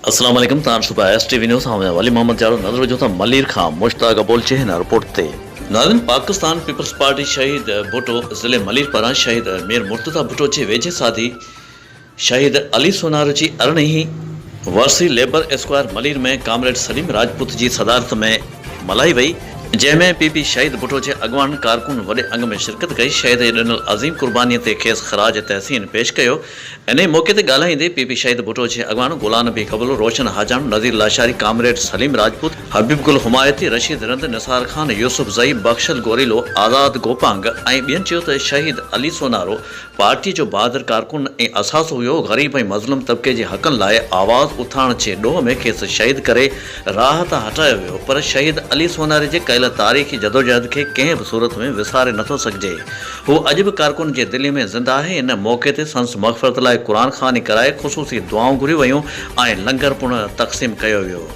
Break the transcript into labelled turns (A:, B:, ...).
A: अस्सलाम वालेकुम तान सुबह एसटीवी न्यूज़ हमें वाली मोहम्मद जारो नजर जो था मलिर खान मुश्ताक अबोल चहन रिपोर्ट थे नाज़रीन पाकिस्तान पीपल्स पार्टी शहीद भुट्टो ज़िले मलिर पारां शहीद मीर मुर्तज़ा भुट्टो जे वेझे साथी शहीद अली सोनार जी अरणी वर्सी लेबर स्क्वायर मलिर में कामरेड सलीम राजपूत जी सदारत में मल्हाई वई जैमें पीपी शहीद भुट्टो के अगवान कारकुन वडे अंग में शिरकत कई शहीद ॾिनल अज़ीम कुर्बानी ते खेस खराज तहसीन पेश कयो। इन मौके ते ॻाल्हाईंदे पीपी शहीद भुट्टो के अगवान गुलाम नबी कबूल रोशन हाजान नज़ीर लाशारी कामरेड सलीम राजपूत हबीब गुल हुमायती रशीद रंद निसार खान यूसुफ जई बख्शल गोरिलो आज़ाद गोपांग ऐं ॿियनि चयो त शहीद अली सोनारो पार्टी जो बहादुर कारकुन ऐं असासो हुयो। ग़रीब ऐं मज़लूम तबके जे हक़नि लाइ आवाज़ उथारण जे ॾोह में खेसि शहीद करे राह तां हटायो वियो, पर शहीद अली सोनारे जे कयल तारीख़ी जदोजहद के कंहिं भी सूरत में विसारे नथो सघिजे। हू अॼु बि कारकुन जे दिलि में ज़िंदा आहे। इन मौके ते संस मग़फ़रत लाइ क़ुरान ख़वानी कराए ख़ुसूसी दुआऊं घुरियूं वयूं ऐं लंगर पुण तक़सीम कयो वियो।